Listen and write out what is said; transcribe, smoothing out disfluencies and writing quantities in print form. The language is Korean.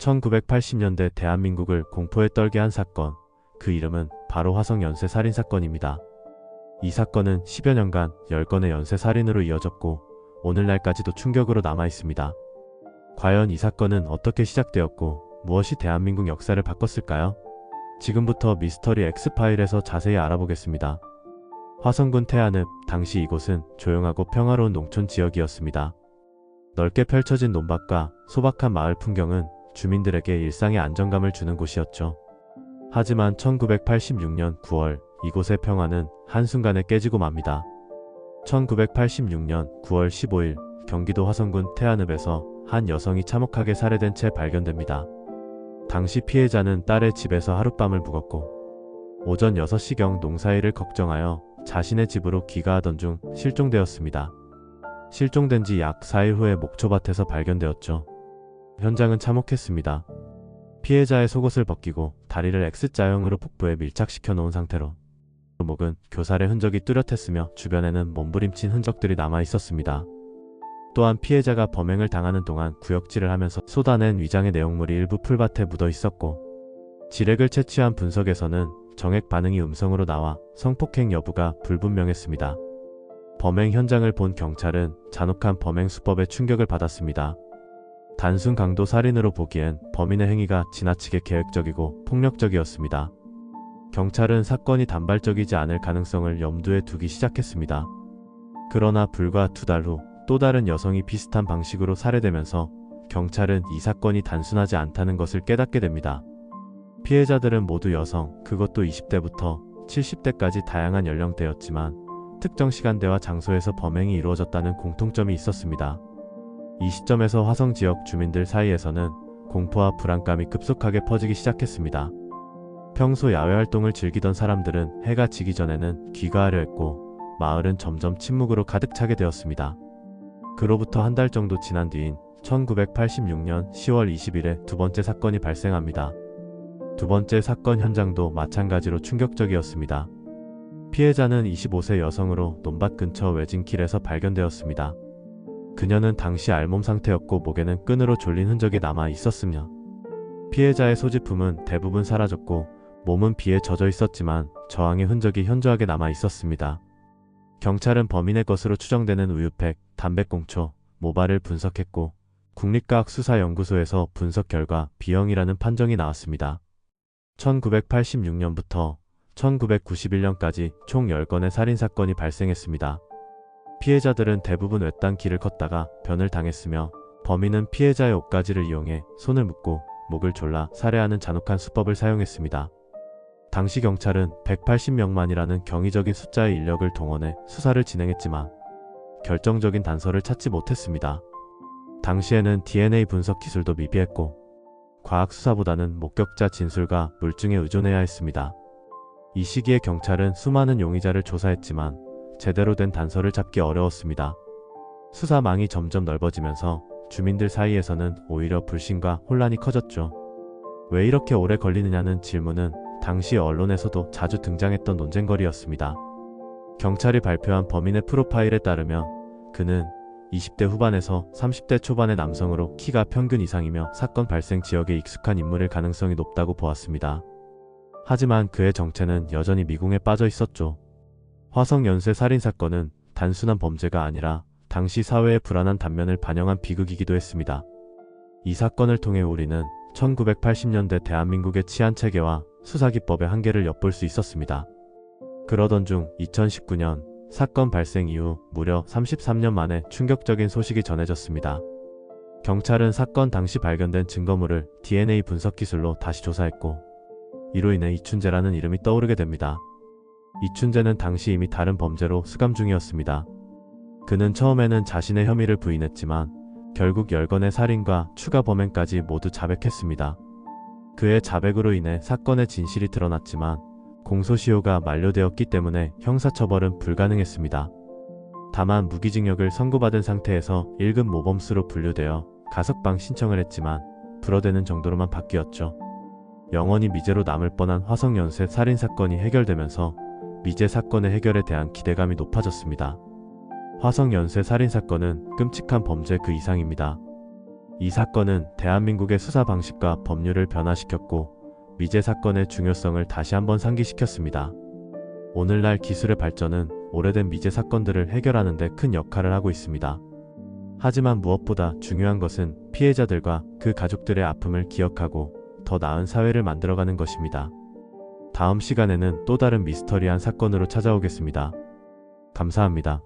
1980년대 대한민국을 공포에 떨게 한 사건, 그 이름은 바로 화성 연쇄 살인 사건입니다. 이 사건은 10여 년간 10건의 연쇄 살인으로 이어졌고 오늘날까지도 충격으로 남아 있습니다. 과연 이 사건은 어떻게 시작되었고 무엇이 대한민국 역사를 바꿨을까요? 지금부터 미스터리 엑스파일에서 자세히 알아보겠습니다. 화성군 태안읍, 당시 이곳은 조용하고 평화로운 농촌 지역이었습니다. 넓게 펼쳐진 논밭과 소박한 마을 풍경은 주민들에게 일상의 안정감을 주는 곳이었죠. 하지만 1986년 9월 이곳의 평화는 한순간에 깨지고 맙니다. 1986년 9월 15일 경기도 화성군 태안읍에서 한 여성이 참혹하게 살해된 채 발견됩니다. 당시 피해자는 딸의 집에서 하룻밤을 묵었고 오전 6시경 농사일을 걱정하여 자신의 집으로 귀가하던 중 실종되었습니다. 실종된 지 약 4일 후에 목초밭에서 발견되었죠. 현장은 참혹했습니다. 피해자의 속옷을 벗기고 다리를 X자형으로 복부에 밀착시켜 놓은 상태로 목은 교살의 흔적이 뚜렷했으며 주변에는 몸부림친 흔적들이 남아 있었습니다. 또한 피해자가 범행을 당하는 동안 구역질을 하면서 쏟아낸 위장의 내용물이 일부 풀밭에 묻어 있었고 지렉을 채취한 분석에서는 정액 반응이 음성으로 나와 성폭행 여부가 불분명했습니다. 범행 현장을 본 경찰은 잔혹한 범행 수법에 충격을 받았습니다. 단순 강도 살인으로 보기엔 범인의 행위가 지나치게 계획적이고 폭력적이었습니다. 경찰은 사건이 단발적이지 않을 가능성을 염두에 두기 시작했습니다. 그러나 불과 2달 후 또 다른 여성이 비슷한 방식으로 살해되면서 경찰은 이 사건이 단순하지 않다는 것을 깨닫게 됩니다. 피해자들은 모두 여성, 그것도 20대부터 70대까지 다양한 연령대였지만 특정 시간대와 장소에서 범행이 이루어졌다는 공통점이 있었습니다. 이 시점에서 화성 지역 주민들 사이에서는 공포와 불안감이 급속하게 퍼지기 시작했습니다. 평소 야외 활동을 즐기던 사람들은 해가 지기 전에는 귀가하려 했고 마을은 점점 침묵으로 가득 차게 되었습니다. 그로부터 한 달 정도 지난 뒤인 1986년 10월 20일에 두 번째 사건이 발생합니다. 두 번째 사건 현장도 마찬가지로 충격적이었습니다. 피해자는 25세 여성으로 논밭 근처 외진 길에서 발견되었습니다. 그녀는 당시 알몸 상태였고 목에는 끈으로 졸린 흔적이 남아 있었으며 피해자의 소지품은 대부분 사라졌고 몸은 비에 젖어 있었지만 저항의 흔적이 현저하게 남아 있었습니다. 경찰은 범인의 것으로 추정되는 우유팩, 담배꽁초, 모발을 분석했고 국립과학수사연구소에서 분석 결과 B형이라는 판정이 나왔습니다. 1986년부터 1991년까지 총 10건의 살인사건이 발생했습니다. 피해자들은 대부분 외딴 길을 걷다가 변을 당했으며 범인은 피해자의 옷가지를 이용해 손을 묶고 목을 졸라 살해하는 잔혹한 수법을 사용했습니다. 당시 경찰은 180명만이라는 경이적인 숫자의 인력을 동원해 수사를 진행했지만 결정적인 단서를 찾지 못했습니다. 당시에는 DNA 분석 기술도 미비했고 과학 수사보다는 목격자 진술과 물증에 의존해야 했습니다. 이 시기에 경찰은 수많은 용의자를 조사했지만 제대로 된 단서를 잡기 어려웠습니다. 수사망이 점점 넓어지면서 주민들 사이에서는 오히려 불신과 혼란이 커졌죠. 왜 이렇게 오래 걸리느냐는 질문은 당시 언론에서도 자주 등장했던 논쟁거리였습니다. 경찰이 발표한 범인의 프로파일에 따르면 그는 20대 후반에서 30대 초반의 남성으로 키가 평균 이상이며 사건 발생 지역에 익숙한 인물일 가능성이 높다고 보았습니다. 하지만 그의 정체는 여전히 미궁에 빠져 있었죠. 화성 연쇄 살인 사건은 단순한 범죄가 아니라 당시 사회의 불안한 단면을 반영한 비극이기도 했습니다. 이 사건을 통해 우리는 1980년대 대한민국의 치안체계와 수사기법의 한계를 엿볼 수 있었습니다. 그러던 중 2019년 사건 발생 이후 무려 33년 만에 충격적인 소식이 전해졌습니다. 경찰은 사건 당시 발견된 증거물을 DNA 분석 기술로 다시 조사했고 이로 인해 이춘재라는 이름이 떠오르게 됩니다. 이춘재는 당시 이미 다른 범죄로 수감 중이었습니다. 그는 처음에는 자신의 혐의를 부인했지만 결국 10건의 살인과 추가 범행까지 모두 자백했습니다. 그의 자백으로 인해 사건의 진실이 드러났지만 공소시효가 만료되었기 때문에 형사처벌은 불가능했습니다. 다만 무기징역을 선고받은 상태에서 1급 모범수로 분류되어 가석방 신청을 했지만 불어대는 정도로만 바뀌었죠. 영원히 미제로 남을 뻔한 화성 연쇄 살인 사건이 해결되면서 미제 사건의 해결에 대한 기대감이 높아졌습니다. 화성 연쇄 살인 사건은 끔찍한 범죄 그 이상입니다. 이 사건은 대한민국의 수사 방식과 법률을 변화시켰고 미제 사건의 중요성을 다시 한번 상기시켰습니다. 오늘날 기술의 발전은 오래된 미제 사건들을 해결하는 데 큰 역할을 하고 있습니다. 하지만 무엇보다 중요한 것은 피해자들과 그 가족들의 아픔을 기억하고 더 나은 사회를 만들어가는 것입니다. 다음 시간에는 또 다른 미스터리한 사건으로 찾아오겠습니다. 감사합니다.